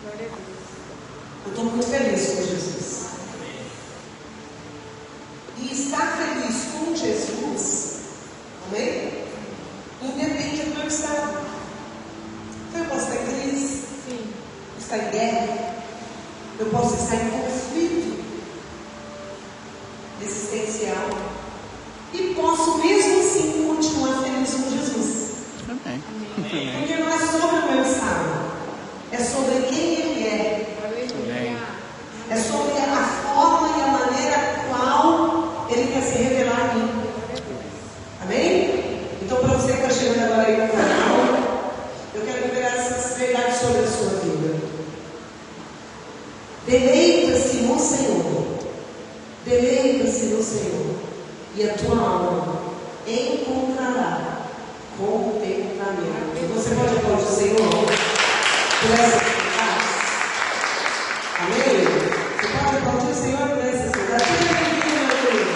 Eu estou muito feliz com Jesus. E estar feliz com Jesus, amém? Independe do meu estado. Então eu posso estar em crise, estar em guerra, eu posso estar em conflito existencial e posso mesmo assim continuar feliz com Jesus. Amém. Porque não é sobre o meu estado, é sobre quem Ele é. Amém. É sobre a forma e a maneira qual Ele quer se revelar a mim. Amém? Então, para você que está chegando agora aí no canal, eu quero liberar essas verdades sobre a sua vida. Deleita-se no Senhor. Deleita-se no Senhor. E a tua alma encontrará contentamento. Você pode aplaudir o Senhor por essa verdade? Amém? Você pode aplaudir o Senhor por essa verdade? Seja bem-vindo, meu querido.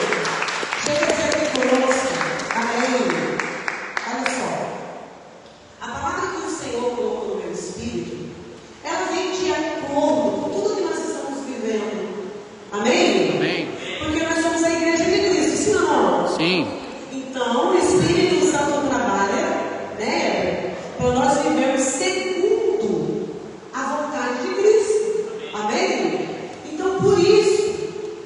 Chega aqui conosco. Amém? Olha só. A palavra que o Senhor colocou no meu espírito, ela vem de acordo com tudo que nós estamos vivendo. Amém? Amém. Porque nós somos a igreja de Cristo, sim ou não? Sim. Então, o Espírito Santo trabalha, né, para nós vivermos segundo a vontade de Cristo. Amém? Então, por isso,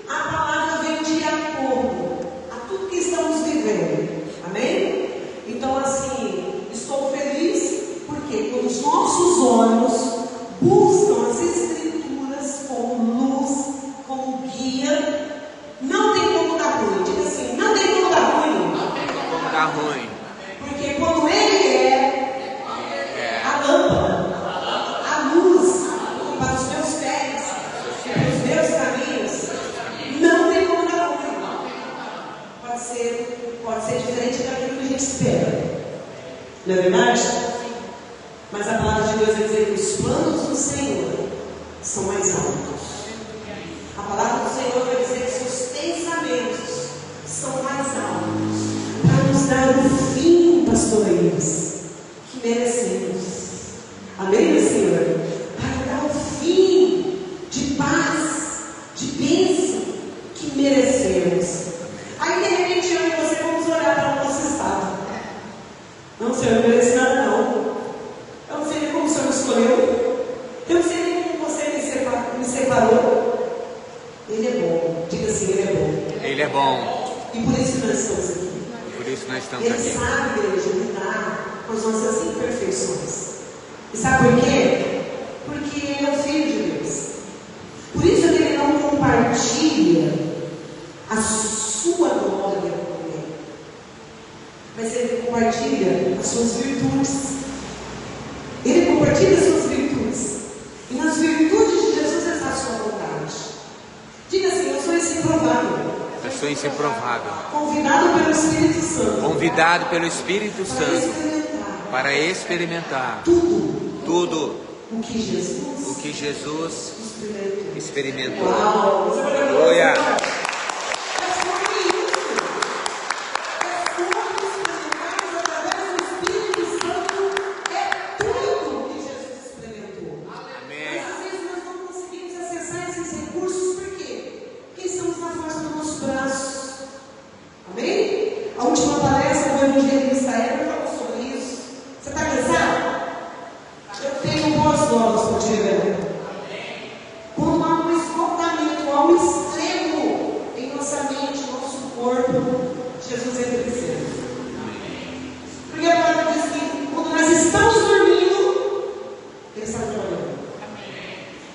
a palavra vem de acordo a tudo que estamos vivendo. Amém? Então, assim, estou feliz porque quando os nossos olhos buscam as Escrituras como luz, como guia, não tem como dar ruim. Diga assim, não tem como dar ruim. Tá ruim. Porque quando Ele é a lâmpada, a luz para os meus pés, para os meus caminhos, não tem como dar ruim. Pode ser diferente daquilo que a gente espera. Não é verdade? Mas a palavra de Deus vai dizer que os planos do Senhor são mais altos. A palavra do Senhor vai dizer que seus pensamentos são mais altos, para nos dar o fim, pastoreiros, que merecemos. Amém, meu Senhor? Para dar o fim de paz, de bênção que merecemos. Aí, de repente, eu e você vamos olhar para o nosso estado. Não, Senhor, eu não mereço nada, não. Eu não sei nem como o Senhor me escolheu. Eu não sei nem como você me separou. Ele é bom. Diga assim, Ele é bom. Ele é bom. E por isso nós estamos aqui. Por isso nós estamos Ele aqui. sabe, igreja, lidar com as nossas imperfeições. E sabe por quê? Porque Ele é o Filho de Deus. Por isso que Ele não compartilha a sua glória com Ele, mas Ele compartilha as suas virtudes. Ele compartilha as suas virtudes. E nas virtudes de Jesus está a sua vontade. Diga assim, eu sou esse improvável. Eu sou esse improvável. Convidado pelo Espírito Santo. Convidado pelo Espírito Para Santo experimentar para experimentar tudo o que Jesus experimentou. Uau! Aleluia! A última palestra do evangelista Heber falou sobre isso. Você está cansado? Eu tenho boas novas para te revelar. Quando há um esgotamento, há um extremo em nossa mente, nosso corpo, Jesus entra em cena. Porque a palavra diz que quando nós estamos dormindo, Ele está trabalhando.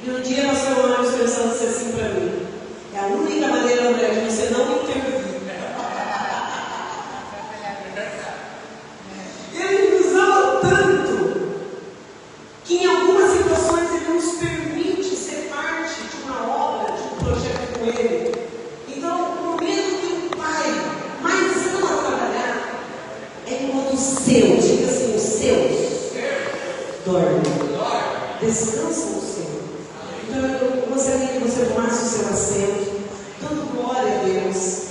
E um dia nós falamos pensando assim para mim: é a única maneira, André, de você não intervir. Ele nos ama tanto que em algumas situações Ele nos permite ser parte de uma obra, de um projeto com Ele. Então, o momento que o Pai mais ama trabalhar é enquanto os seus, diga assim, os seus dormem, descansam no Senhor. Então, eu gostaria que você tomasse o seu assento, dando glória a Deus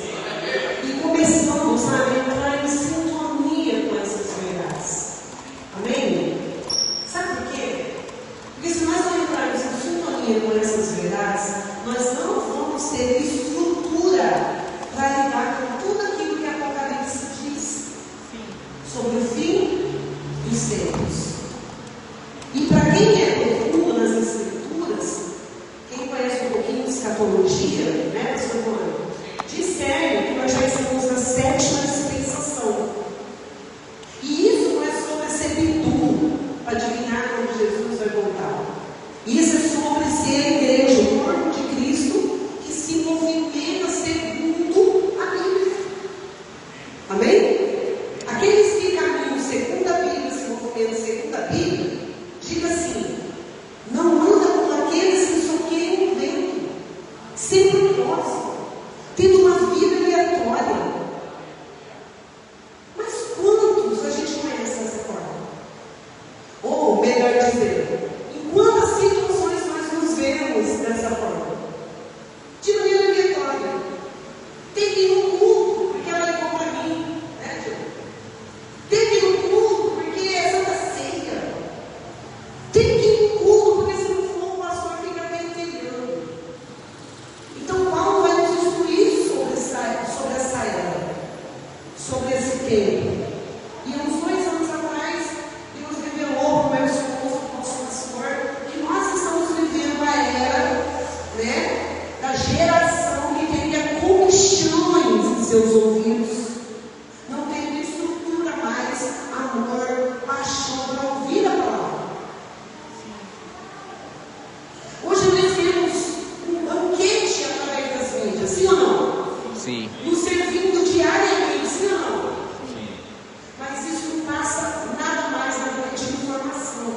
e começando, sabe, a entrar em sintonia com essas verdades. Amém? Sabe por quê? Porque se nós não entrarmos sintonia com essas verdades, nós não vamos ter estrutura para lidar com tudo aquilo que Apocalipse diz sobre o fim dos tempos. E para quem é profundo nas Escrituras, quem conhece um pouquinho de escatologia, né, pastor Juan, discerne que nós já estamos na 7ª dispensação. E isso não é sobre ser bidu, para adivinhar quando Jesus vai voltar. Isso é sobre ser igreja, o corpo de Cristo, que se movimenta segundo a Bíblia. Amém? Aqueles que caminham segundo a Bíblia, se movimentam segundo a Bíblia, diga assim: não anda com aqueles que soqueiam o vento, sem propósito, tendo uma vida aleatória. Mas quantos a gente conhece dessa forma? Ou, melhor dizer, em quantas situações nós nos vemos dessa forma? De maneira aleatória. Tem que ir no culto, porque ela ligou para mim, né, Tio? Tem que ir no culto, porque é Santa Ceia. Tem que ir no culto, porque se não for, o pastor fica pentelhando. Então, Paulo vai nos instruir sobre essa era, sobre esse tempo. E há uns 2 anos atrás, Deus revelou para o meu esposo, para o nosso pastor, que nós estamos vivendo a era, né, da geração que teria comichões em seus ouvidos, não teria estrutura mais, amor, paixão para ouvir a palavra. Hoje nós temos um banquete através das mídias, sim ou não? Sim. Nos servindo diariamente, sim ou não? Sim. Mas isso não passa nada mais na linha de informação.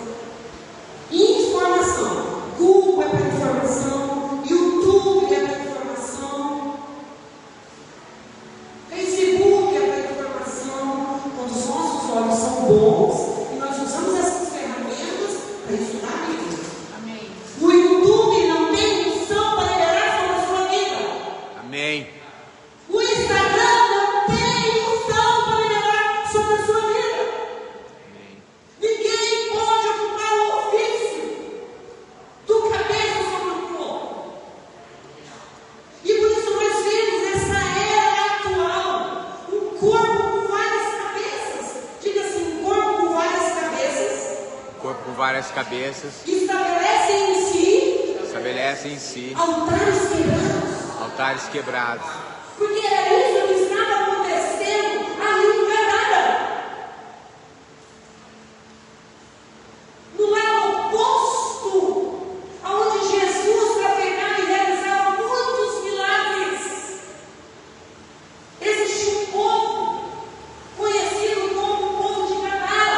Informação. Google é para informação, YouTube é para informação, Facebook é para informação. Quando os nossos olhos são bons e nós usamos essas ferramentas para estudar a Bíblia. Amém. O YouTube não tem função para liberar sobre a sua vida. Amém. O Instagram não tem função para liberar sobre a sua vida. Amém. Ninguém pode ocupar o ofício do cabeça sobre o corpo. E por isso nós vemos nessa era atual um corpo com várias cabeças. Diga assim: um corpo com várias cabeças Corpo com várias cabeças estabelece em si estabelece em si altares quebrados. altares quebrados. Porque era isso que estava acontecendo ali no Canadá. No lado oposto, aonde Jesus trafegava e realizava muitos milagres, existe um povo conhecido como o povo de Canadá.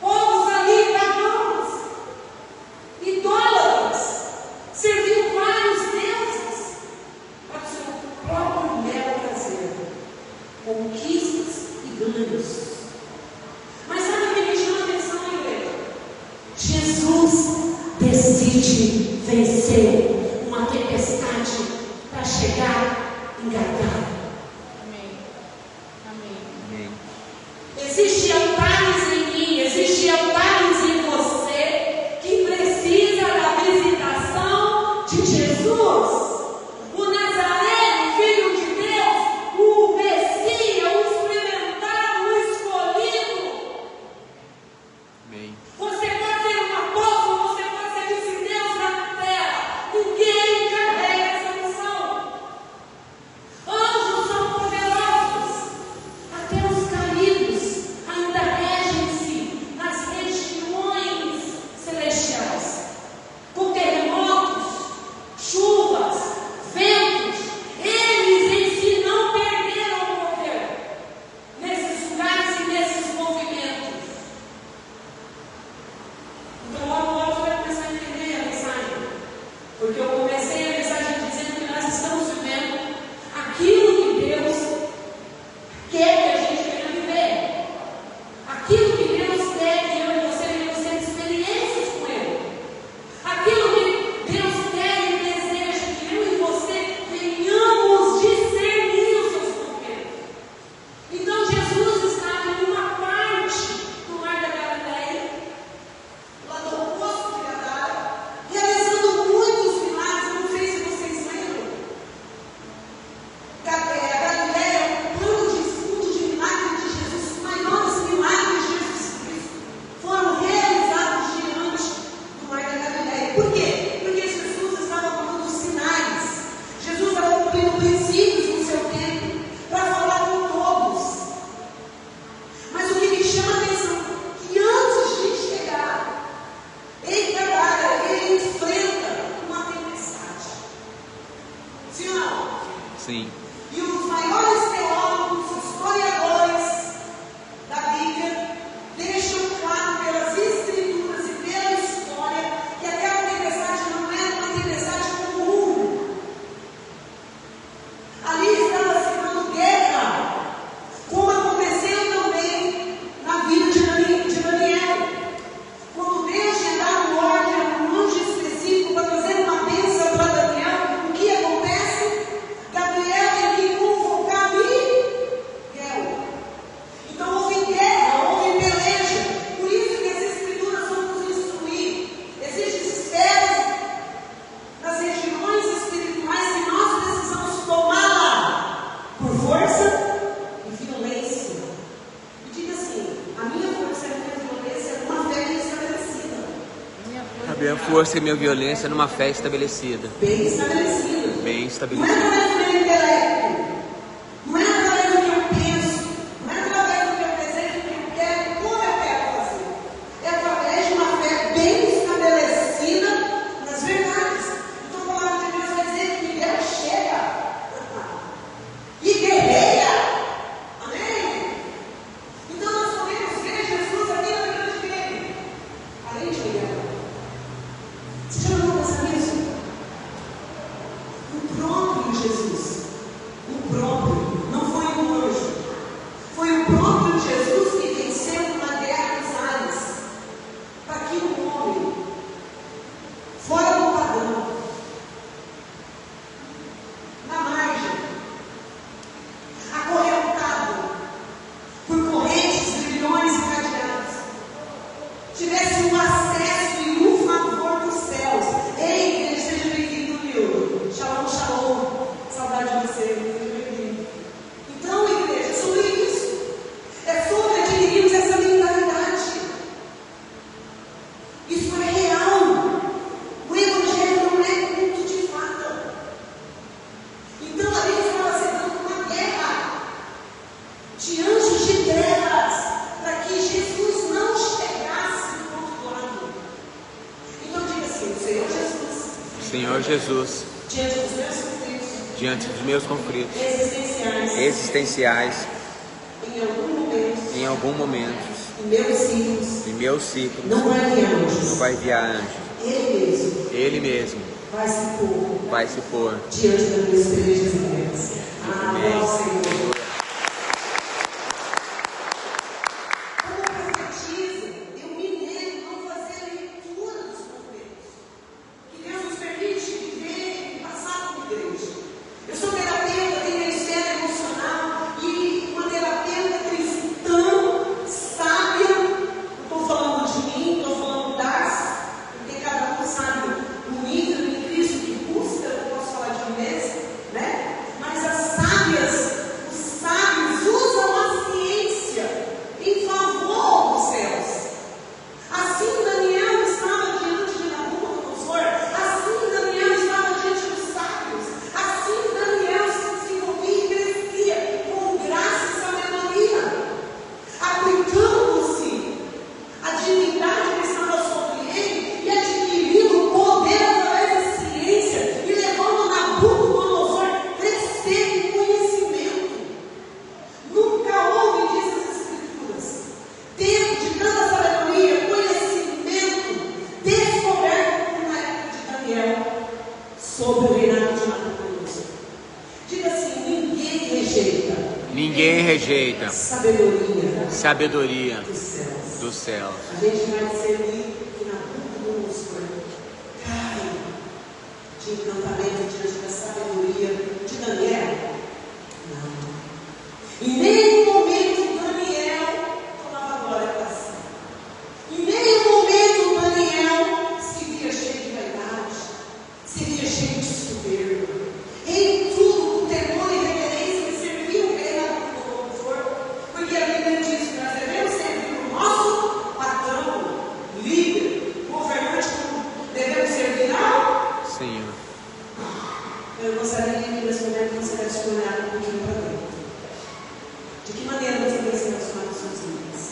Povos ali pagãos, idólatras, serviam vários deuses para o seu próprio mero prazer, conquistas e ganhos. Mas sabe o que me chama a atenção, igreja? Jesus decide vencer uma tempestade para chegar em Gadara. Amém. Amém. Amém. Existem altares em mim, existem altares em você que precisa da visitação de Jesus, o Nazareno, Filho de Deus, o Messias, o experimentado, o escolhido. Amém. Você pode ser um apóstolo, você pode ser vice de Deus na terra. Ninguém carrega essa missão. Anjos minha força e minha violência numa fé estabelecida. Bem estabelecido. Bem Não é estabelecida. através do meu intelecto. Não é através do que eu penso. Não é através do que eu desejo, do que eu quero, como eu quero fazer. É através de uma fé bem estabelecida nas verdades. Então a palavra de Deus vai dizer que Miguel chega e guerreia. Amém? Então nós podemos ver Jesus aqui na vida dele. Além de Miguel. Você já não pensa nisso? O próprio Jesus, o próprio, não foi um anjo, foi o próprio Jesus que venceu uma guerra dos ares, para que um homem, fora do padrão, na margem, acorrentado por correntes, grilhões e cadeados, tivesse um acesso e um favor dos céus. Ei, igreja, seja bem-vindo, Nildo. Shalom, shalom. Saudade de você, seja bem-vindo. Então, igreja, é sobre isso. É sobre adquirirmos essa mentalidade. Isso é real. O evangelho não é culto de fato. Então, ali estava se dando uma guerra de anjos de trevas para que Jesus não chegasse do outro lado. Então, diga assim: Senhor Jesus, Senhor Jesus, diante dos meus conflitos diante dos meus conflitos existenciais, existenciais, em algum momento, em meus ciclos, não não vai enviar enviar anjos. anjos. Ele mesmo Ele mesmo vai se pôr vai se pôr diante das minhas pelejas e guerras. Amém. Ó Senhor. Como profetiza, eu me nego não fazer a leitura dos conflitos que Deus nos permite viver e passar como igreja. Eu sou terapeuta, tenho ministério emocional e uma terapeuta cristã, sábia. Não estou falando de mim, estou falando das, porque cada um sabe o nível em Cristo que busca. Eu não posso falar de mim mesmo, né? Mas as sábias, os sábios usam a ciência em favor dos céus. Assim Daniel estava diante de Nabucodonosor, assim Daniel estava diante dos sábios, assim Daniel se desenvolvia e crescia com graça e sabedoria, aplicando-se a divindade que estava sobre ele e adquirindo poder através da ciência e levando Nabucodonosor a crescer em conhecimento. Nunca houve, diz as Escrituras, tempo de tanta sabedoria, conhecimento descoberto como na época de Daniel sobre o reinado de Nabucodonosor. Diga assim: ninguém rejeita sabedoria dos céus. dos céus. A gente vai discernir que Nabucodonosor cai de encantamento diante da sabedoria de Daniel. Não. Em nenhum momento Daniel tomava glória para si. Em nenhum momento Daniel se via cheio de vaidade, se via cheio de soberba. Em tudo, com temor e reverência, ele serviu o rei Nabucodonosor, porque a Bíblia diz que nós devemos servir o nosso patrão, líder, governante, como devemos servir ao. Senhor. Eu gostaria que nesse momento você tivesse olhado um pouquinho para dentro. De que maneira você tem se relacionado com suas vidas?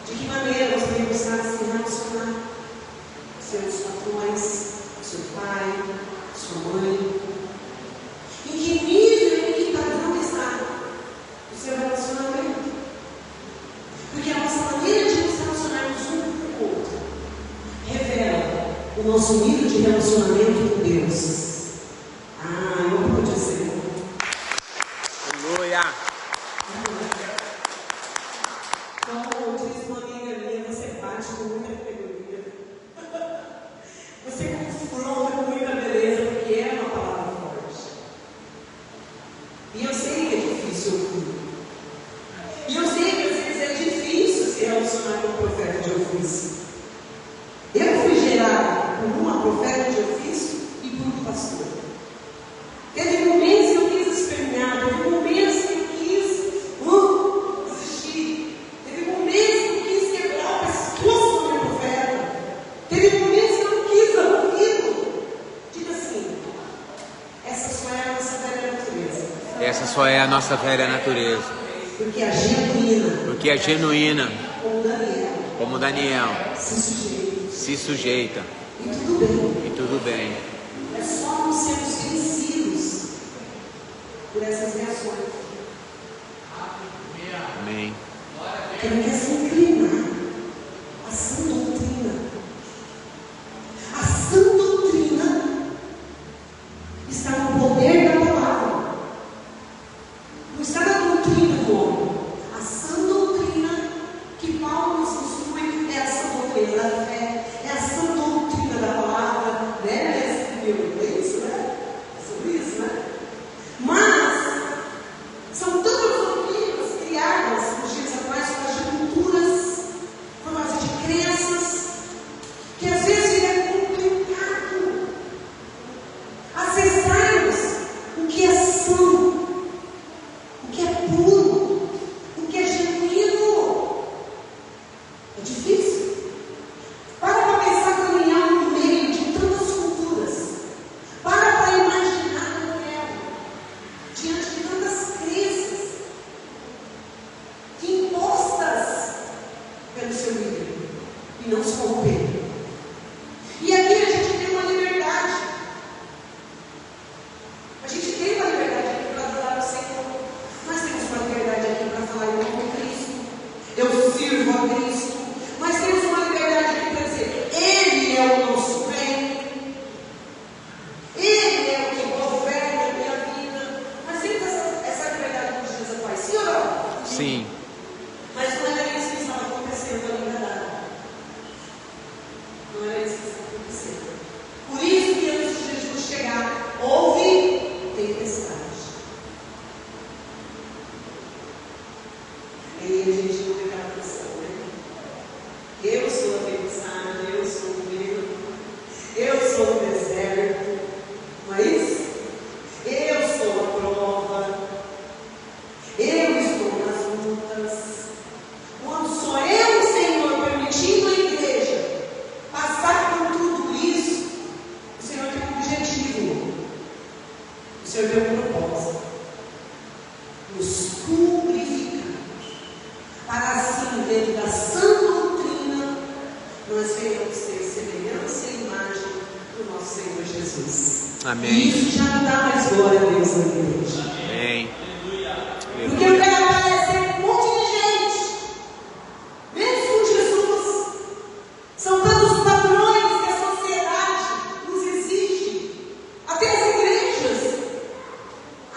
De que maneira você tem buscado se relacionar com seus patrões, com seu pai, com sua mãe? Em que nível, em que padrão está o seu relacionamento? Porque a nossa maneira de nos relacionarmos um com o outro revela o nosso nível de relacionamento com Deus. Eu não podia ser. Aleluia. Como diz uma amiga minha, você bate com muita categoria. Você confronta com muita beleza, porque é uma palavra forte. E eu sei que é difícil ouvir. E eu sei que às vezes é difícil se relacionar com o profeta de ofício. Eu fui gerada por uma profeta de ofício e por um pastor. Teve momentos que eu quis espernear, teve momentos que eu quis desistir, teve momentos que eu quis quebrar o pescoço do meu profeta. só é a nossa velha natureza. Porque a genuína, Porque a genuína, como Daniel, como Daniel, se sujeita. se sujeita. E tudo bem. E tudo bem. É só não sermos vencidos por essas reações. Amém. Porque não quer se inclinar à sã doutrina. A sã doutrina está no poder da palavra. Não está na doutrina do homem. A sã doutrina que Paulo nos instrui é a sã doutrina da fé, é a sã doutrina da palavra, né? É isso, né? É sobre isso, né? Mas são tantas doutrinas criadas nos dias atuais por causa de culturas, por causa de crenças, que às vezes é complicado acessarmos o que é são, o que é puro, o que é genuíno. É difícil. Para pensar Daniel no meio de tantas culturas. Para imaginar Daniel diante de tantas crenças impostas pelo seu líder e não se corromper. E aqui a gente tem uma liberdade. A gente tem uma liberdade aqui para adorar o Senhor. Nós temos uma liberdade aqui para falar em nome de Cristo. Eu sirvo a Cristo. Mas temos uma liberdade aqui para dizer: Ele é o nosso rei. Ele é o que governa a minha vida. Mas temos essa liberdade nos dias atuais, sim ou não? Sim. Mas não era isso que estava acontecendo ali na Arábia. Não era isso que estava acontecendo. Por isso que antes de Jesus chegar, houve tempestade. Aí a gente não tem aquela canção, né? Eu sou a tempestade, eu sou o medo, eu sou o deserto, não é isso? Eu sou a prova, eu estou nas lutas. Quando sou eu, Senhor, permitindo a igreja passar por tudo isso, o Senhor tem um objetivo, o Senhor tem um propósito: nos purificar, para assim, dentro da sã doutrina, nós venhamos ter semelhança e imagem do nosso Senhor Jesus. Amém. E isso já não dá mais glória a Deus na igreja. Amém. Porque eu quero aparecer um monte de gente, mesmo com Jesus. São tantos padrões que a sociedade nos exige, até as igrejas.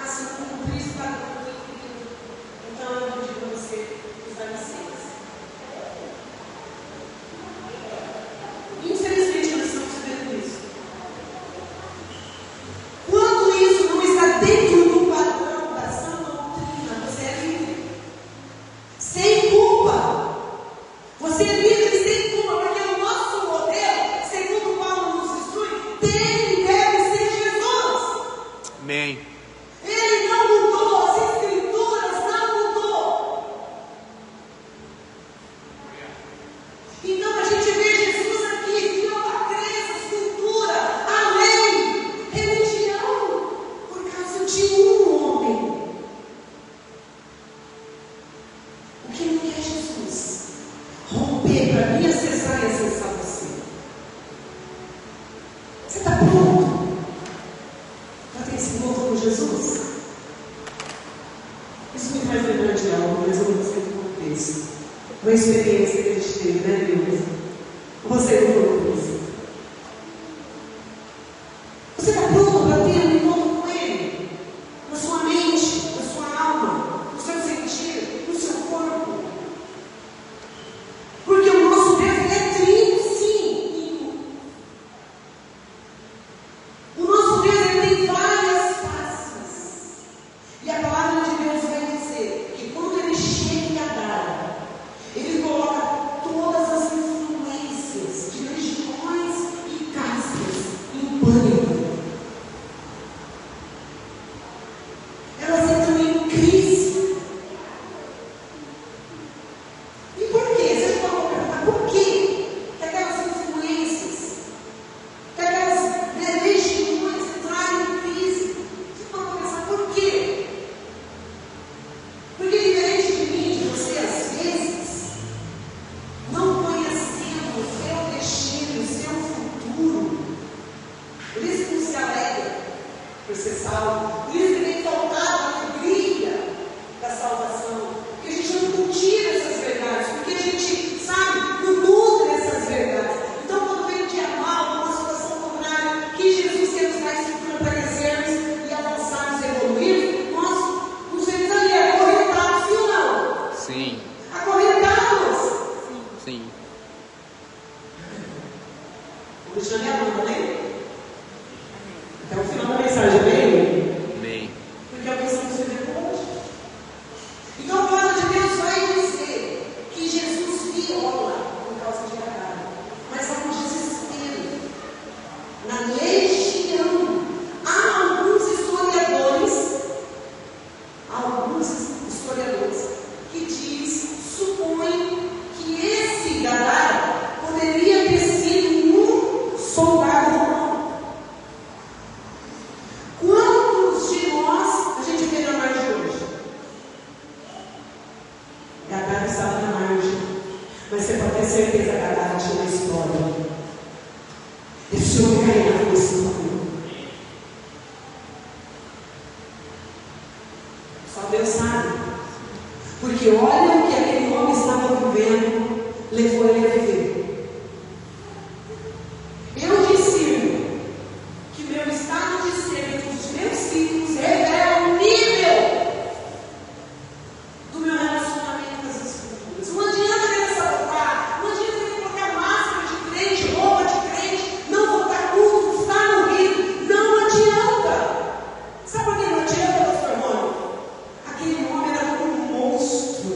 Assim como Cristo está aqui. Então eu vou dizer para você, dá licença. Infelizmente nós estamos vendo isso. Quando isso não está dentro do padrão da sã doutrina, você é livre. Sem culpa. Você é livre sem culpa, porque o nosso modelo, segundo Paulo nos instrui, tem e deve ser Jesus. Amém. Ele não mudou, as escrituras não mudou. Então a gente vê Jesus aqui, criou a crença, cultura, a lei, religião, por causa de um homem. O que não quer Jesus? Romper para mim, acessar e acessar você. Você está pronto para ter esse encontro com Jesus? Isso me faz lembrar de algo, mas eu não sei o contexto. Uma experiência que a gente teve, né, Deus? Você não falou isso. Você está pronto para ter um encontro com Ele? Na sua mente, na sua alma, no seu sentir, no seu corpo. Porque o nosso Deus ele é trino, sim. O nosso Deus ele tem várias faces. E a palavra de Deus vai dizer que quando ele chega em Adar, ele coloca Sim. O Cristiano é amando, né? Até o final da mensagem, amém? Amém. Porque a missão do Senhor é hoje. Então a palavra de Deus vai dizer que Jesus viola por causa de Agar, mas há um desespero na legião. Há alguns historiadores que supõem que esse Agar poderia ter sido um soldado romano. Quantos de nós a gente vê na margem hoje? Agar estava na margem, mas você pode ter certeza que Agar tinha uma história. Esse homem ganhava uma história. Só Deus sabe. Porque olha o que aquele homem estava vivendo, levou ele a viver. Eu discerno que meu estado de ser entre os meus filhos revela o nível do meu relacionamento com as escrituras. Não adianta querer sabotar, não adianta querer colocar máscara de crente, roupa de crente, não voltar culto, estar no rio. Não adianta. Sabe por que não adianta, pastor Rômulo? Aquele homem era como um monstro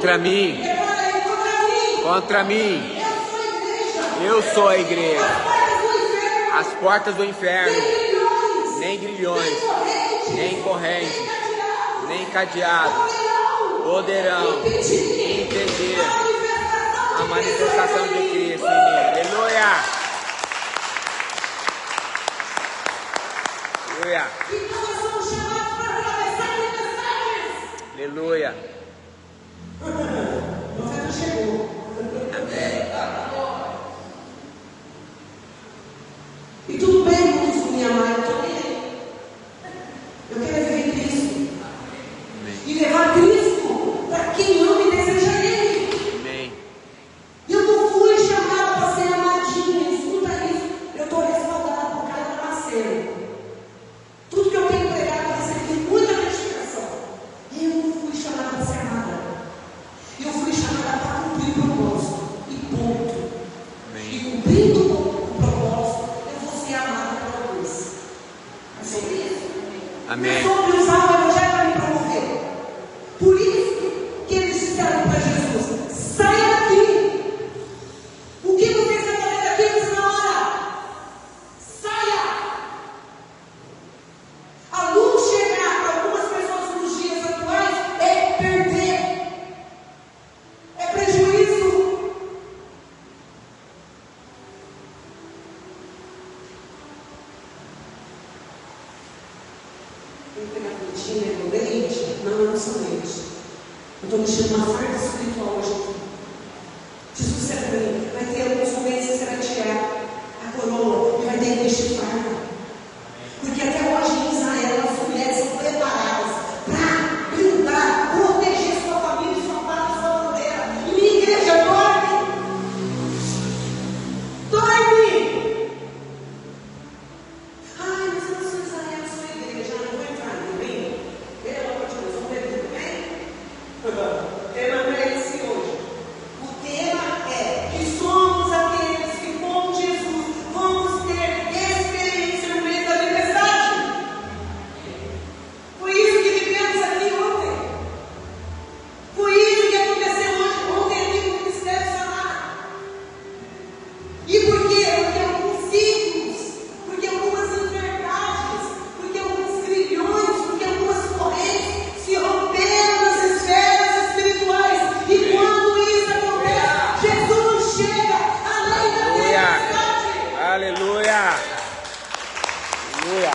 Contra mim. Contra mim. Eu sou a igreja. As portas do inferno. Nem grilhões. Nem corrente. Nem cadeado. Poderão impedir a manifestação de Cristo em mim. Aleluia. Aleluia. Aleluia. O profeta chegou. Amém. E tudo bem, irmãos, minha mãe, eu estou bem. Eu quero viver Cristo. Amém. E levar Cristo para quem ama e deseja Ele. Amém. Eu não fui chamada para ser amadinha. Escuta isso. Eu estou respaldada por cada que nasceu. Tudo que eu tenho pregado, eu recebi muita gratificação. Eu não fui chamada para ser amada. Eu fui chamada para cumprir o propósito. E ponto. Amém. E cumprindo o propósito, eu vou ser amada pela luz. É sobre isso. Amém. É sobre usar o evangelho para me promover. Por isso que eles disseram para Jesus: saia daqui. O que você está fazendo aqui nessa hora? Saia. A luz chegar para algumas pessoas nos dias atuais é perder. É prejuízo. Vem pegar frutinha no leite? Não, eu não sou leite. Eu estou mexendo uma farda espiritual hoje aqui. Jesus disse para mim: vai ter alguns momentos que você vai tirar a coroa e vai ter que vestir farda. Porque até hoje em Israel as mulheres são preparadas para blindar, proteger sua família e sua pátria, sua bandeira. E minha igreja dorme. Dorme. Ai, mas eu não sou Israel, eu sou a igreja. Eu não vou entrar no bem. Pelo amor de Deus, vamos ver tudo bem? O tema não é esse hoje. O tema é que somos aqueles que com Jesus vamos ter experiência no meio da tempestade. Foi isso que vivemos aqui ontem. Foi isso que aconteceu ontem aqui no Ministério Sanar. E por quê? Porque alguns ciclos, porque algumas inverdades, porque alguns grilhões, porque algumas correntes se romperam nas esferas espirituais. E quando isso acontece, Jesus chega além da tempestade. Aleluia. Aleluia.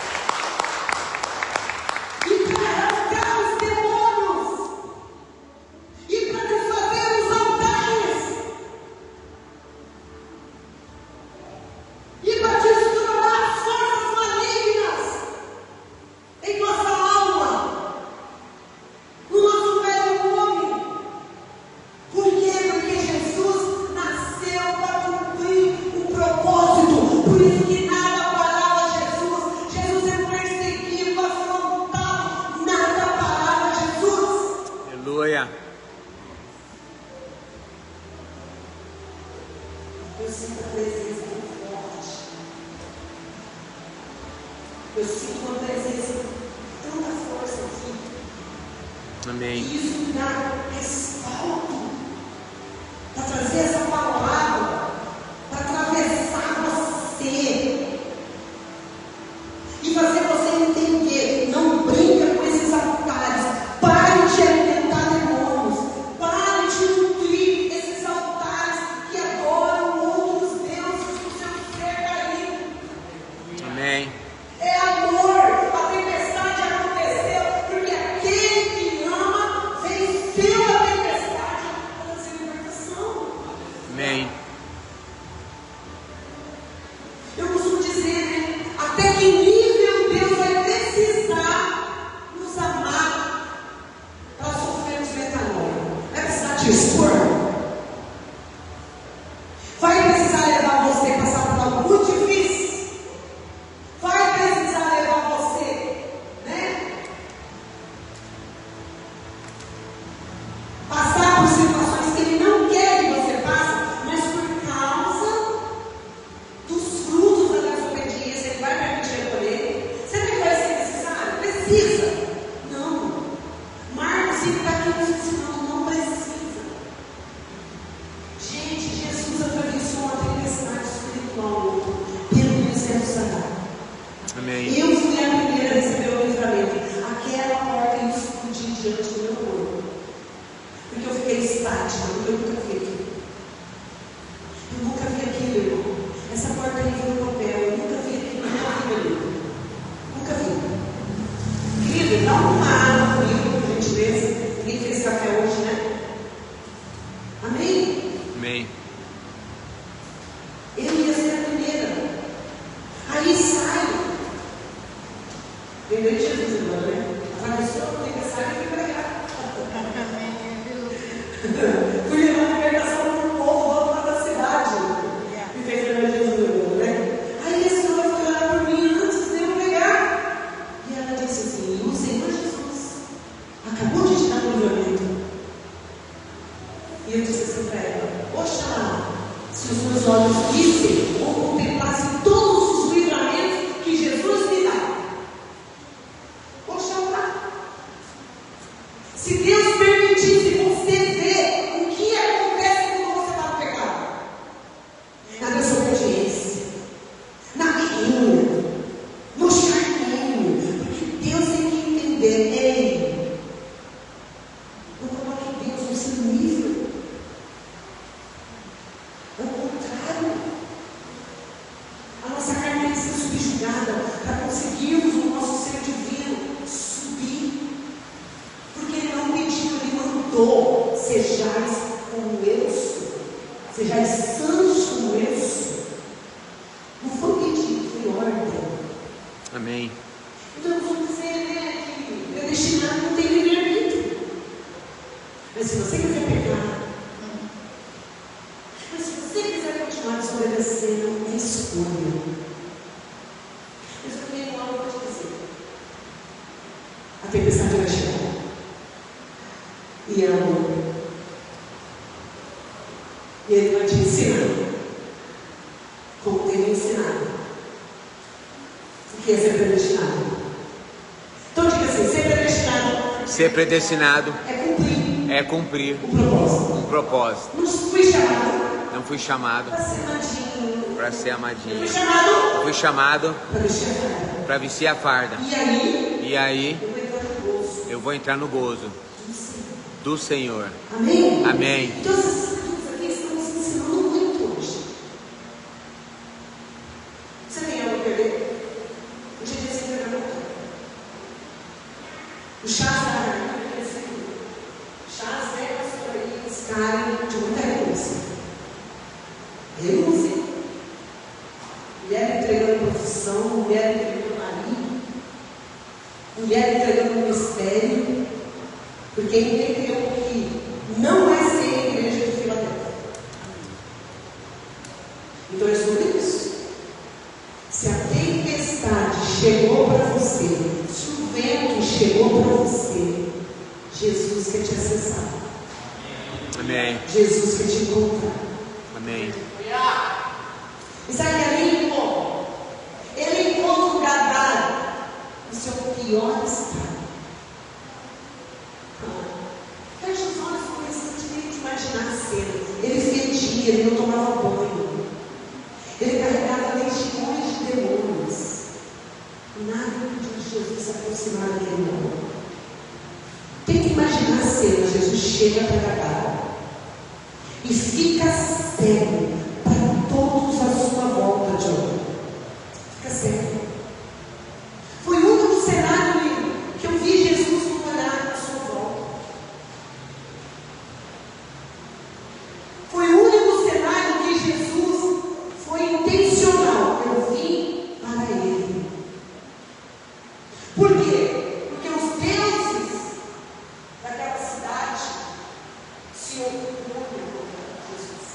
E para arrancar os demônios, e para desfazer os altares, e para destronar as forças malignas em nossa alma, no nosso velho homem. Por quê? Porque Jesus nasceu para cumprir o propósito. Por isso que nada parava Jesus. Jesus é perseguido, afrontado. Nada parava Jesus. Aleluia. Eu sinto a presença muito forte. Eu sinto uma presença com tanta força aqui. Amém. E isso me dá respaldo para trazer essa palavra, para atravessar você e fazer você entender. Não brinca com esses altares. Pare de alimentar demônios. Pare de nutrir esses altares que adoram outros deuses do seu ser caído. Amém. É amor. A tempestade aconteceu porque aquele que ama venceu a tempestade para trazer libertação. Amém. Eu costumo dizer, né? Até que nível Deus vai precisar nos amar para sofrermos metanoia? Vai precisar te expor? Vai precisar levar você a passar por algo muito difícil? Vai precisar levar você, né? Passar por situações que Ele não quer que você passe, mas por causa dos frutos da desobediência, Ele vai permitir recolher. Você tem que vai ser necessário? Precisa. Não. Marcos 5 está aqui nos ensinando, não precisa. Amém. Eu ia ser a primeira. Aí sai. Lembrei de Jesus agora, né? Atravessou a tempestade e fui pregar. Fui levar a libertação para o povo do outro lado da cidade. Me fez lembrar de Jesus agora, né? Aí esse homem foi orar por mim antes de eu pregar. E ela disse assim: o Senhor Jesus acabou de te dar um livramento. E eu disse assim para ela: oxalá, se os meus olhos vissem ou contemplassem todos os livramentos que Jesus me dá. Oxalá. Se Deus permitisse você ver o que acontece quando você está no pecado, na desobediência, na guerrinha, no charminho, porque Deus tem que entender, ei, não coloque Deus no seu nível. Ao contrário, a nossa carne tem que ser subjugada para conseguirmos o nosso ser divino subir. Porque Ele não pediu, Ele mandou: sejais como eu sou, sejais santos como eu sou. Não foi pedido, foi ordem. Amém. Então eu vou dizer, né, que predestinado não tem livre-arbítrio. Mas se você quiser pecar, mas se você quiser continuar desobedecendo, é escolha. Mas eu tenho algo para te dizer. A tempestade vai chegar. E Ele vai te ensinar como tem me ensinado o que é ser predestinado. Então diga assim: ser predestinado Ser predestinado é cumprir é cumprir o propósito. um propósito. Não fui chamado Não fui chamado para ser amadinho. para ser Fui amadinho. chamado Fui chamado para vestir a farda. para vestir a farda. E aí E aí eu vou entrar no gozo eu vou entrar no gozo do Senhor. do Senhor. Amém? Amém. Então essas escrituras aqui estão nos ensinando muito hoje. Você tem algo a perder? Eu te disse que era muito. O chás da garganta é assim. Chás é pastor aí, escala de muita renúncia. Renúncia. Mulher entregando profissão, mulher entregando marido, mulher entregando ministério, porque entendeu que não vai ser a igreja de Filadélfia. Então é sobre isso. Se a tempestade chegou para você, se o vento chegou para você, Jesus quer te acessar. Amém. Jesus quer te encontrar. Amém. E sabe que ele encontra? Ele encontra o Gadara no seu pior estado. Fecha os olhos e começa a imaginar a cena. Ele fedia, ele não tomava banho. Ele carregava legiões de demônios. Nada impediu de Jesus se aproximar daquele homem. Tenta imaginar a cena. Jesus chega para Gadara e fica cego para todos à sua volta, John. Fica cego. Foi o único cenário que eu vi Jesus no olhar à sua volta. Foi o único cenário que Jesus foi intencional. Eu vim para Ele. Por quê? Porque os deuses daquela cidade se opõem a Jesus.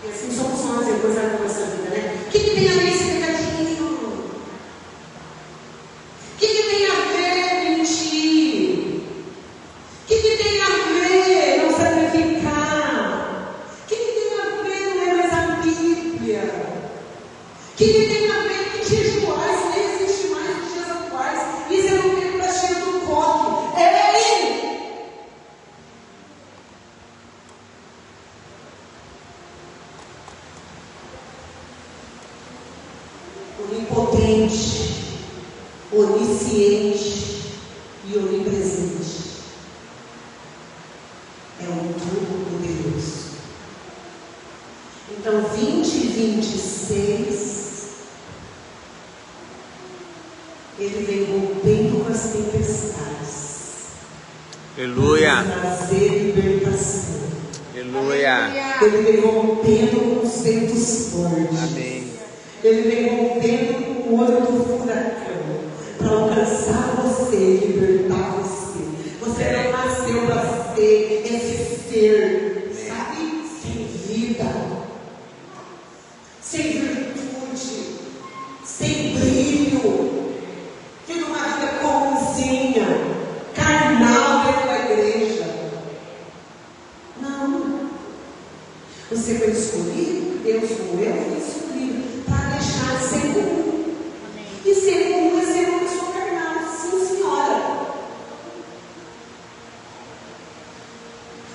E assim somos nós, depois da nossa vida, né? O que tem a ver esse pecadinho? O que tem a ver mentir? O que tem a ver não sacrificar? O que tem a ver não ler mais a Bíblia? O que tem a ver que jejuar, isso nem existe mais nos dias atuais? Isso é no tempo da cheia do coque. Ei! Onipotente, onisciente e onipresente. É um Todo-Poderoso. Então, 2026, Ele vem rompendo com as tempestades. Aleluia. Para trazer libertação. Aleluia. Ele vem rompendo com os ventos fortes. Amém. Ele vem rompendo com o olho do furacão para alcançar você e libertar você. Você não nasceu para ser esse ser, sabe? Sem vida, sem virtude, sem brilho, tendo uma vida comumzinha, carnal dentro da igreja. Não. Você foi escolhido, Deus como eu fui escolhido, para deixar de ser comum. E ser comum é ser uma pessoa carnal, sim, senhora.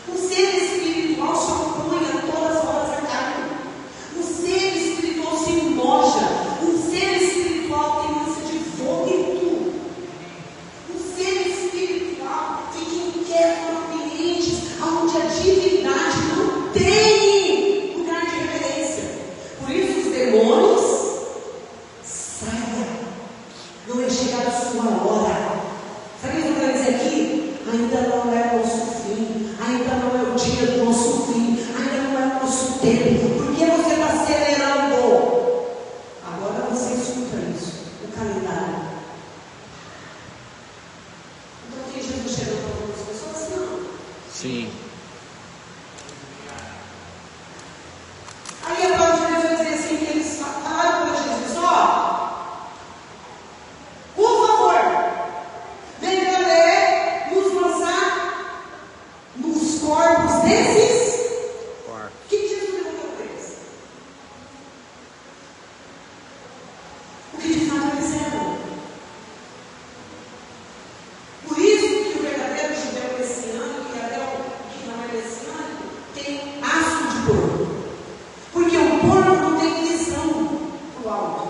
O ser espiritual se opõe a todas as obras da carne. O ser espiritual se enoja. O ser espiritual tem ânsia de vômito. O ser espiritual fica inquieto em ambientes onde a divindade não tem lugar de referência. Por isso os demônios, saia. Não é chegada a sua hora. Sabe o que eu quero dizer aqui? Ainda não é o nosso fim. Ainda não é o dia do nosso fim. Ainda não é o nosso tempo. Por que você está acelerando? Agora você escuta isso. O calendário. Então tem Jesus chegando para algumas pessoas? Não. Sim. Aí a palavra de Deus vai dizer assim, que eles falaram para Jesus, ó, por favor, venha nos lançar nos corpos desses. Porco. O que Jesus perguntou para eles? O que de fato está acontecendo? Por isso que o verdadeiro judeu messiânico e até o que não é messiânico tem asco de porco. Porque o porco não tem visão para o alto.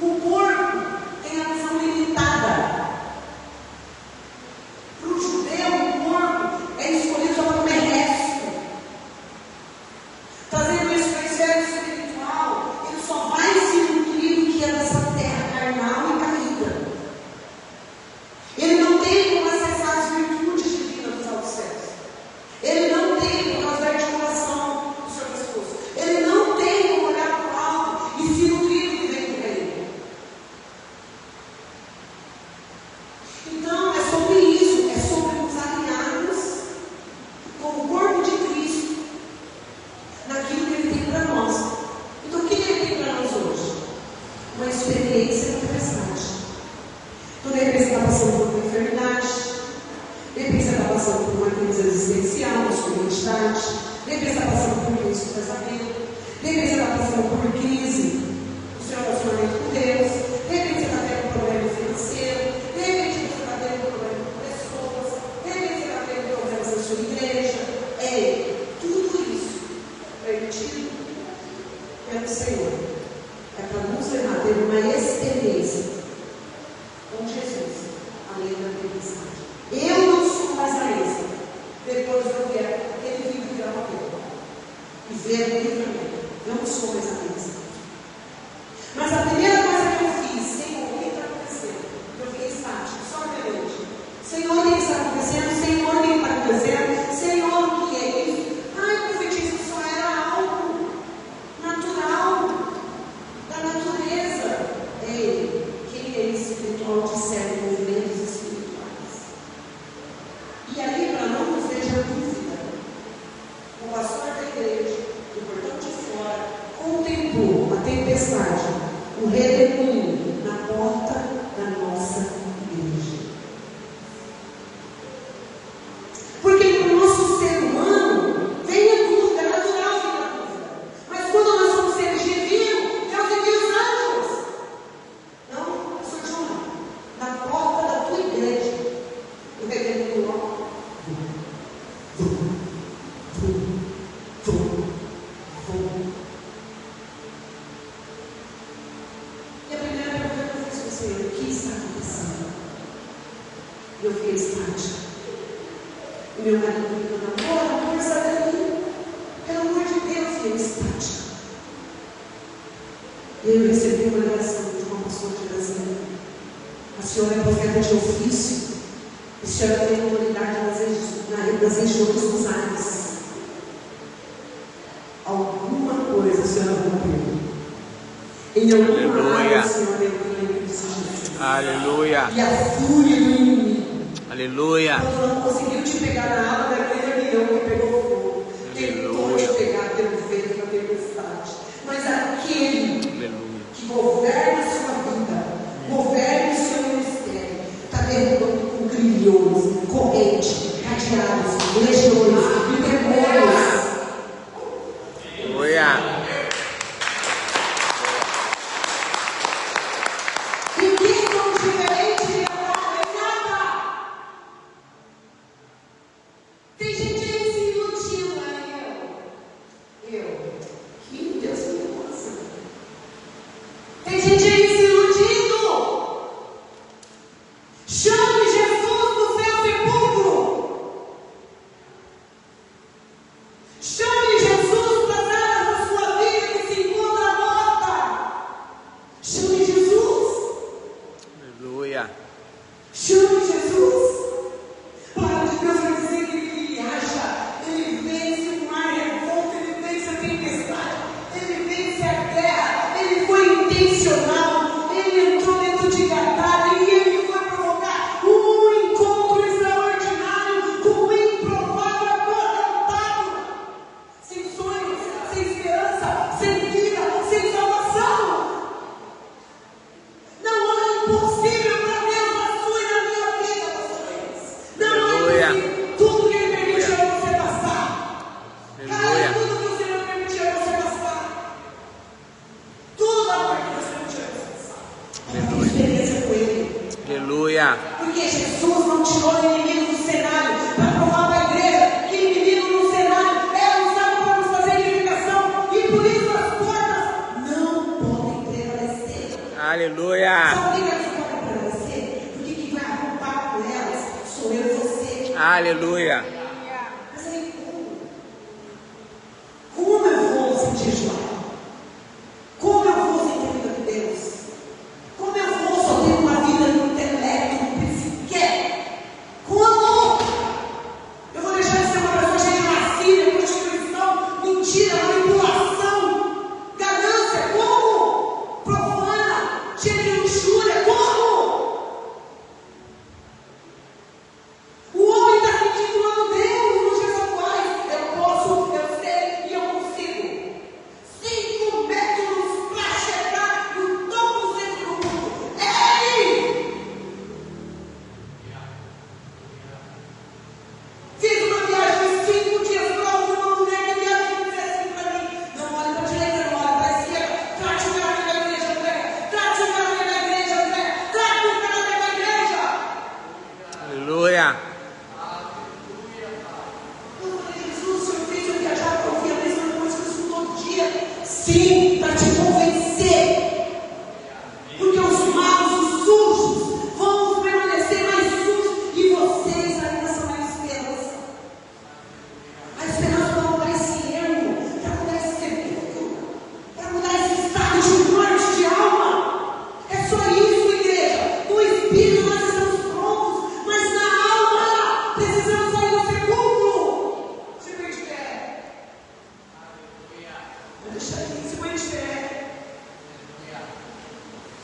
O porco tem a visão limitada. Para o judeu, o porco é escolhido só para comer resto. Fazendo isso para a esfera espiritual, ele só vai se nutrir do que é dessa terra carnal e caída. Ele não tem como acessar as virtudes divinas dos altos céus. Ele não tem por causa da articulação do seu pescoço. Ele não tem como olhar para o alto e se nutrir do que vem do reino. Então, é sobre isso. É sobre nos alinharmos como o corpo de Cristo naquilo que Ele tem para nós. Então, o que Ele tem para nós hoje? Uma experiência na tempestade. Então, de repente, você está passando por uma enfermidade. De repente você está passando por uma crise existencial, uma identidade. De repente você está passando por crise do casamento. De repente você está passando por crise do seu relacionamento com Deus. De repente você está tendo um problema financeiro. De repente você está tendo um problema com pessoas. De repente você está tendo problemas na sua igreja. Tudo isso permitido pelo Senhor. É para nos levar a ter uma experiência com Jesus, além da tempestade. Eu não sou mais a mesa. Depois eu quero aquele livro virar uma boca. E ver o livramento. Eu não sou mais a mesa. Mas a primeira coisa que eu fiz, Senhor, o que está acontecendo? Eu fiquei estático, só rebelde. Senhor, o que está acontecendo? Senhor, o que está acontecendo? Senhor, o que é isso? O profetismo só era algo natural, da natureza. Quem é espiritual discerne movimentos espirituais. E aí, para não nos deixar dúvida, o pastor da igreja, do portão de fora, contemplou a tempestade, o redemoinho na porta da nossa igreja. Porque para o nosso ser humano, vem a dúvida, é natural vir a dúvida. Mas quando nós somos seres divinos, Deus envia os anjos. Não, pastor João, na porta da tua igreja, o redemoinho, ó. E a primeira pergunta que eu fiz para o Senhor: o que está acontecendo? E eu fiquei estática. E meu marido me falou: amor, sai daqui. Pelo amor de Deus, e eu estática. E eu recebi uma ligação de uma pastora de Brasília. A senhora é profeta de ofício. O Esse ano tem autoridade nas regiões dos ares. Alguma coisa o Senhor rompeu. Em alguma área o Senhor entrou em Cristo Jesus. Aleluia. E a fúria do inimigo. Aleluia. Quando não conseguiu te pegar na aba daquele avião que pegou fogo. Tentou te pegar pelo vento da tempestade. Mas aquele que governa a sua vida, governa o seu ministério, está derrubando com grilhões, correntes, cadeados, legiões e demônios. Aleluia. Chame Jesus. A palavra de Deus vai dizer que ele viaja, ele vence o mar revolto, ele vence a tempestade, ele vence a guerra, ele foi intencional, ele entrou dentro de Gadara e ele foi provocar um encontro extraordinário com o improvável acorrentado, sem sonhos, sem esperança, sem vida, sem salvação. Não há impossível para Deus na sua e na minha vida, pastores. Não há impossível. Tudo que Ele permitiu você passar. Cara, tudo que o Senhor permitiu você passar. Tudo da morte que Deus permitiu você passar. É uma experiência com Ele. Aleluia. Porque Jesus não tirou o inimigo do cenário para provar para a igreja que inimigo no cenário é usado para nos fazer edificação. E por isso as portas não podem prevalecer. Aleluia. Sabe por que elas podem prevalecer? Porque quem vai arrombar com elas sou eu e você. Aleluia. Mas aí como eu vou sem jejuar? Como eu vou sem ter vida com Deus? Como eu vou só ter uma vida no intelecto, no psique? Como? Eu vou deixar de ser uma pessoa cheia de lascívia, prostituição, mentira, manipulação, ganância? Como? Profana, cheia de luxúria? Como? O homem está se intitulando Deus nos dias atuais. Eu posso, eu sei e eu consigo. 5 métodos para chegar no topo centro do mundo. Ei! Fiz uma viagem de 5 dias para uma mulher que viaja e disse assim para mim: não olhe para a direita, não olhe para a esquerda. Trate o cara da igreja, André. Trate o cara da igreja, André. Trate o cara da igreja. Aleluia. Eu falei: Jesus, o Senhor fez eu viajar para ouvir a mesma coisa que eu escuto todo dia. Sim, para te convencer. Porque os maus, os sujos, vão permanecer mais sujos e vocês ainda são a esperança. A esperança para mudar esse erro, para mudar esse sepulcro, para mudar esse estado de morte de alma. É só isso, igreja. No espírito nós estamos prontos, mas na alma precisamos sair do sepulcro. Se põe de pé. Vou deixar aqui, se põe de pé.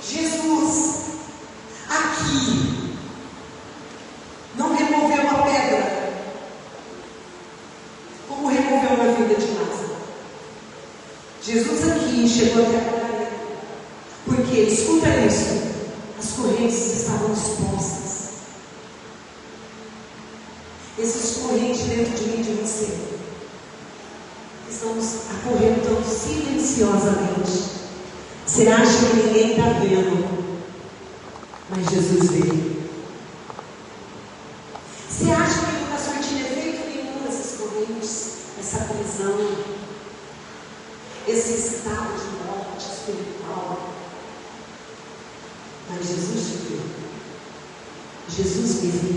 Jesus, aqui, não removeu a pedra, como removeu na vida de Lázaro. Jesus aqui chegou até a cadeira, porque, escuta isso, as correntes estavam expostas. Esses correntes dentro de mim e de você estão acorrentando silenciosamente. Você acha que ninguém está vendo, mas Jesus vê. Você acha que não está surtindo efeito nenhum nessas correntes, essa prisão, esse estado de morte espiritual? Mas Jesus te vê. Jesus me vê.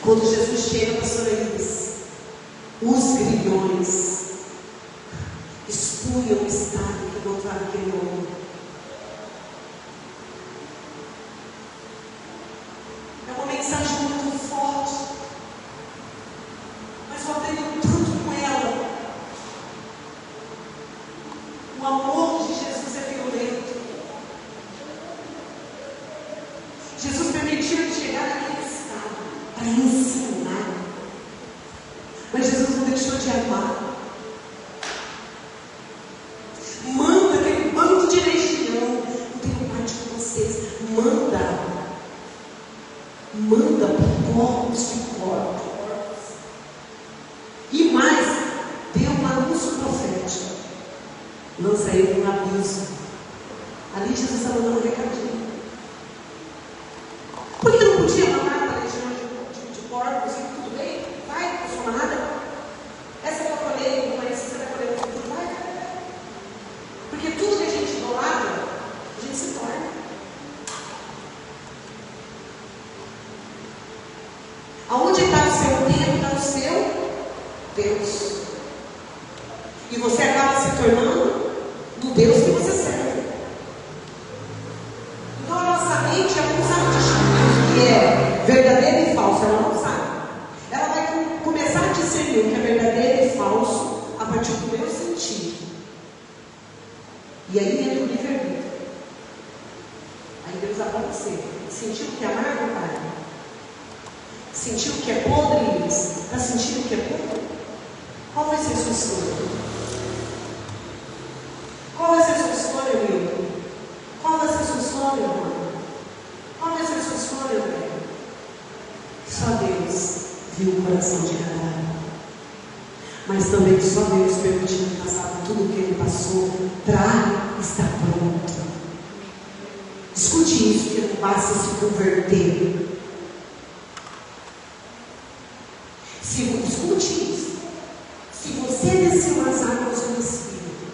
Quando Jesus chega, pastor Elis, os grilhões expunham o estado que encontrava aquele homem. É um momento mensagem muito forte, mas eu aprendi tudo com ela. O amor de Jesus é violento. Jesus permitiu ele chegar naquele estado para ensinar, mas Jesus não deixou de amar. Manda aquele bando de legião, não tenho parte com vocês. Manda por corpos de corpos. E mais, deu um anúncio profético. Lança ele no abismo. Ali Jesus está mandando um recadinho. Por que não podia mandar para a legião de corpos? Tudo bem? Vai, eu sou nada. Essa é a tua colheita, não é isso que você vai colher no futuro? Vai. Porque tudo que a gente idolatra, a gente se torna. Aonde está o seu tempo, está o seu Deus. E você acaba se tornando do Deus que você serve. Então a nossa mente, ela não sabe distinguir o que é verdadeiro e falso. Ela não sabe. Ela vai começar a discernir o que é verdadeiro e falso a partir do meu sentido. E aí entra o livre-arbítrio. Aí Deus aponta você. Sentiu o que é amargo, pai? Sentiu o que é podre, Liz? Está sentindo o que é podre? Qual vai ser a sua escolha? Qual vai ser a sua escolha, meu? Qual vai ser a sua escolha, irmão? Qual vai ser a sua escolha, velho? Só Deus viu o coração de cada um. Mas também só Deus permitiu que passar por tudo que ele passou para estar pronto. Escute isso, que não basta se converter. Escute isso. Se você desceu as águas do Espírito,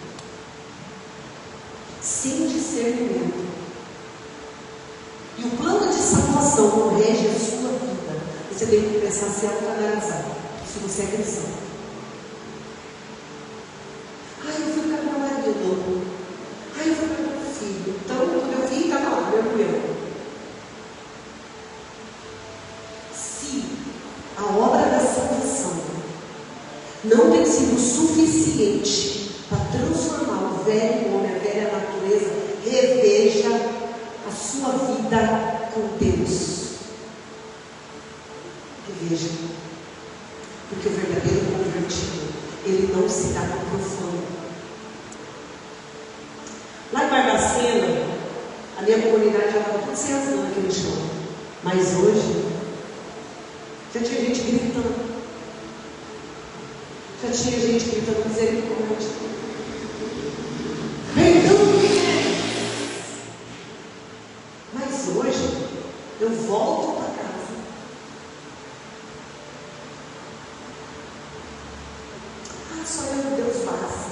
sem discernimento, e o plano de salvação não rege a sua vida, você tem que começar a se autoanalisar. Se você é cristão. Eu fui com meu marido. Eu fui com meu filho. Então, o meu filho está lá, meu. Se a obra da salvação não tem sido suficiente para transformar o velho homem, a velha natureza, reveja a sua vida com Deus. Reveja. Porque o verdadeiro convertido, ele não se dá com profano. Lá em Barbacena, a minha comunidade já estava tudo sem azul naquele chão. Mas hoje, já tinha gente gritando. Já tinha gente gritando misericórdia. Perdão. Mas hoje, eu volto para casa. Só eu, Deus basta.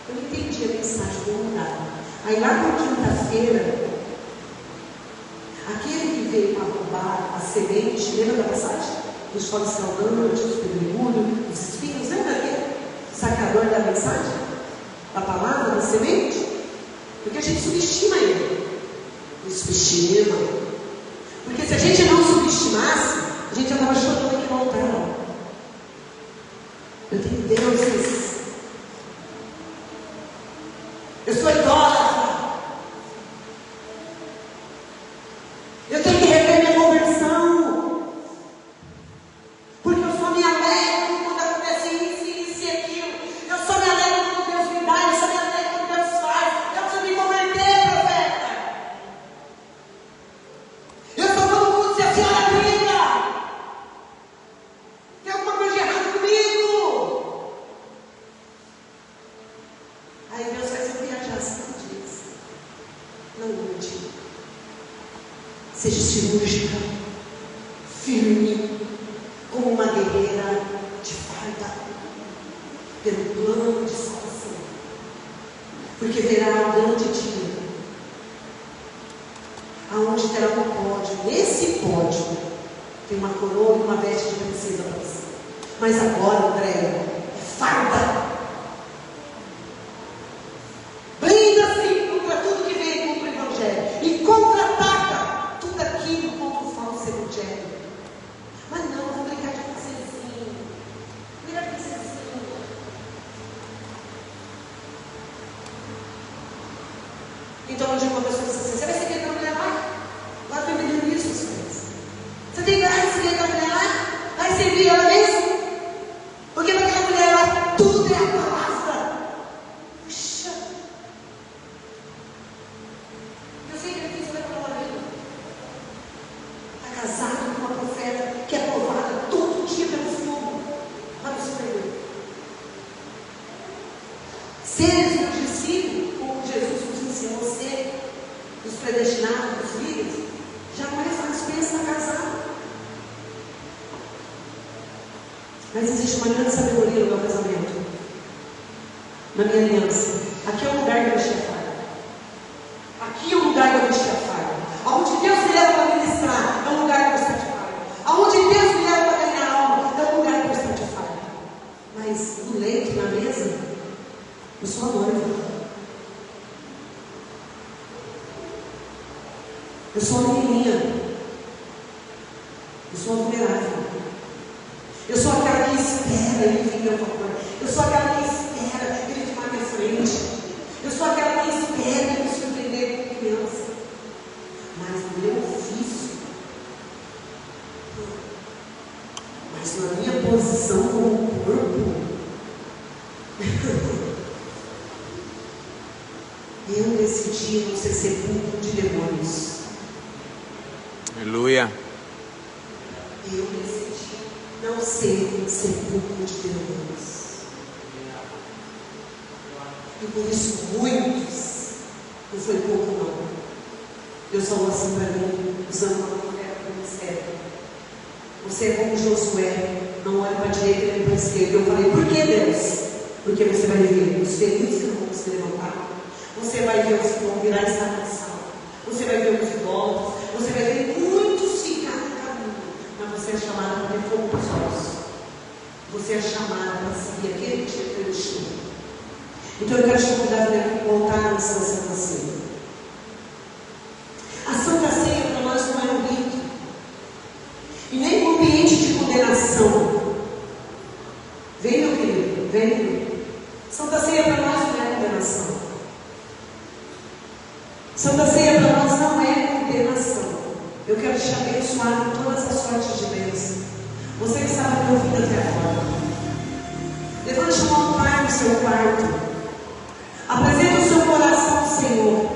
Eu não entendi a mensagem do lugar. Aí lá na quinta-feira, aquele que veio para roubar a semente, lembra da passagem? Dos fogos saudantes, os pedregulhos, os espinhos, lembra daquele sacador da mensagem? Da palavra, da semente? Porque a gente subestima ele. Subestima. Porque se a gente não subestimasse, a gente já estava chorando aqui no altar. Eu tenho deuses. Eu sou idólatra. Eu tenho que rever minha conversão. Porque eu só me alegro quando acontece isso e aquilo. Eu só me alegro quando Deus me dá. Eu só me alegro quando Deus faz. Eu preciso me converter, profeta. Eu só vou no culto se a senhora briga. Tem alguma coisa de errado comigo. Aí Deus faz eu viajar 5 dias. Não mude. Seja cirúrgica, firme, como uma guerreira de farda, pelo plano de salvação. Porque verá um grande dia, aonde terá um pódio. Nesse pódio tem uma coroa e uma veste de princesa para você. Mas agora, André, é farda. Blinda-se contra tudo que vem contra o Evangelho. E contra-ataca tudo aquilo contra o falso Evangelho. Seres meus discípulos, como Jesus nos ensinou a ser, os predestinados, os líderes, jamais nós pensa casar. Mas existe uma grande sabedoria no meu casamento, na minha aliança. Aqui é o lugar que eu vestir a farda. Aqui é o lugar que eu vestir a farda. Aonde Deus me leva para ministrar, é o lugar que eu estou de farda. Aonde Deus me leva para ganhar alma, é o lugar que eu estou de farda. Mas no leito, na mesa, eu sou a noiva. Eu sou a menininha. Eu sou a vulnerável. Eu sou aquela que espera ele vir ao favor. Eu sou aquela que espera ele tomar minha frente. Eu sou aquela que espera ele me surpreender com criança. Mas no meu ofício, mas na minha posição como corpo, eu decidi não ser sepulcro de demônios. Aleluia. Eu decidi não ser sepulcro de demônios. E por isso muitos, não foi pouco não, Deus falou assim para mim, usando uma mulher para o ministério: você é como Josué, não olha para a direita nem para a esquerda. Eu falei: por que, Deus? Porque você vai ver os feridos que vão se levantar, você vai ver os que vão virar estagnação, você vai ver os idólatras, você vai ver muitos ficar no caminho. Mas você é chamada para ter fogo nos olhos. Você é chamada para seguir aquele que te destino. Então eu quero te convidar a voltar na Santa Ceia. A Santa Ceia para nós não é um rito, e nem um ambiente de condenação. Vem, meu querido, vem. Santa Ceia para nós não é condenação. Santa Ceia para nós não é condenação. Eu quero te abençoar com todas as sortes de bênção. Você que estava me ouvindo até agora, levante um altar no seu quarto. Apresente o seu coração ao Senhor.